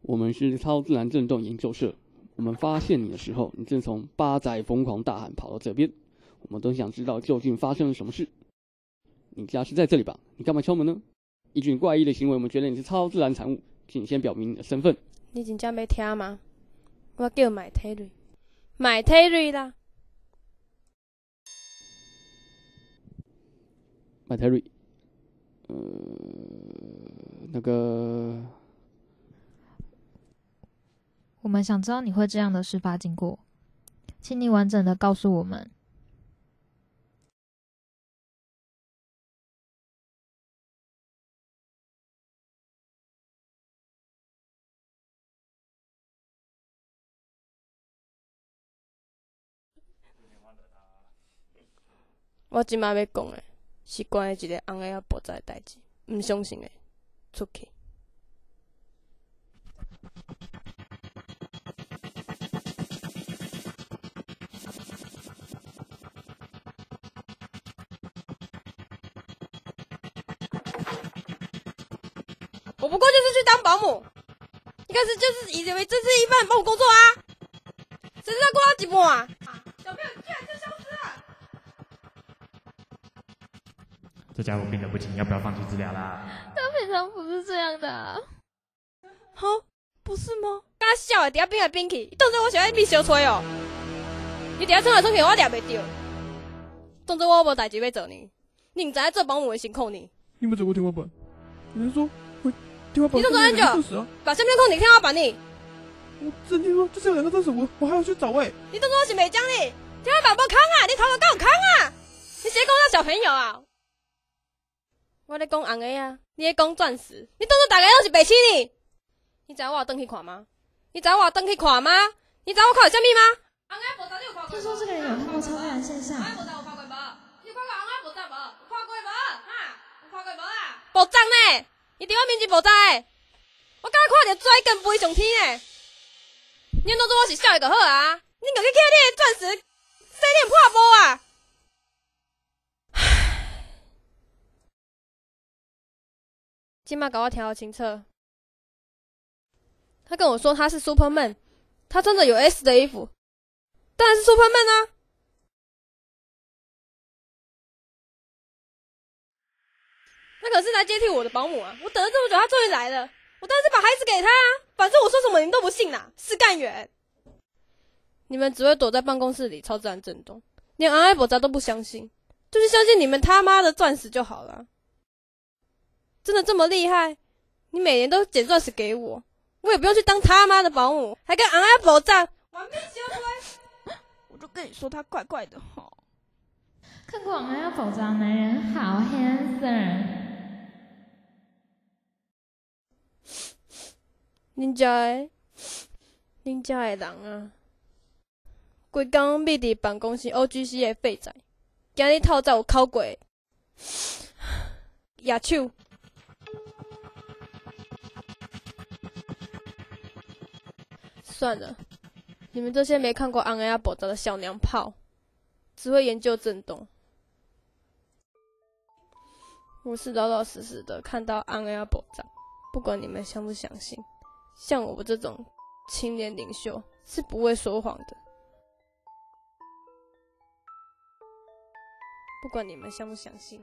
我们是超自然震动研究社。我们发现你的时候，你正从八仔疯狂大喊跑到这边，我们都想知道究竟发生了什么事。你家是在这里吧？你干嘛敲门呢？依据怪异的行为，我们觉得你是超自然产物，请你先表明你的身份。你真正要听吗？我叫麦泰瑞，麦泰瑞啦。麦泰瑞，那个，我们想知道你会这样的事发经过，请你完整的告诉我们。我即摆要讲的是关于一个红个仔爆炸的代志，毋相信的出去。我不过就是去当保姆，应该是就是以为这是一份保姆工作啊，谁知道过到一半啊，小朋友居然就消失了。这家伙病得不轻，要不要放弃治疗啦？他平常不是这样的啊。不是吗？敢笑的，伫遐变来变去，当作我是爱变小吹哦。你伫遐冲来冲去，我抓袂着。当作我无代志要做呢。你毋知影做保姆的辛苦呢？你没走过天花板？有人说会天花板。你动作很久，把相片控你天花板呢？我曾经说就这两个钻石，我还要去找你当作我是袂讲呢？天花板无空啊，你头壳敢有空啊？你是在讲我小朋友啊？我咧讲红个啊，你咧讲钻石，你当作大家都是白痴呢？你知影我有转去看吗？你知影我有转去看吗？你知影我看到啥物吗？红个爆炸你有看过？听说这个人有看过超自然现象。红个爆炸有看过无？你有看过红个爆炸无？有看过无？哈？有看过无啊？爆炸呢？伊伫我面前爆炸诶！我刚看到水根飞上天诶！你当作我是笑的就好啊！你家去捡你的钻石，洗脸破布啊！今麦甲我调清澈。他跟我说他是 Superman， 他穿着有 S 的衣服，当然是 Superman 啊！他可是来接替我的保姆啊！我等了这么久，他终于来了，我当然是把孩子给他啊！反正我说什么你们都不信啦，是干员！你们只会躲在办公室里超自然震动，连昂埃博扎都不相信，就是相信你们他妈的钻石就好了。真的这么厉害？你每年都捡钻石给我，我也不用去当他妈的保姆，还跟昂埃爆炸玩命修推。我就跟你说他怪怪的吼。看过昂要爆炸男人好 handsome。恁家的人啊，规工密伫办公室 OGC 的废材，今日透早有哭过野手。算了，你们这些没看过昂亚爆炸的小娘炮，只会研究震动。我是老老实实的看到昂亚爆炸，不管你们相不相信，像我这种青年领袖是不会说谎的。不管你们相不相信。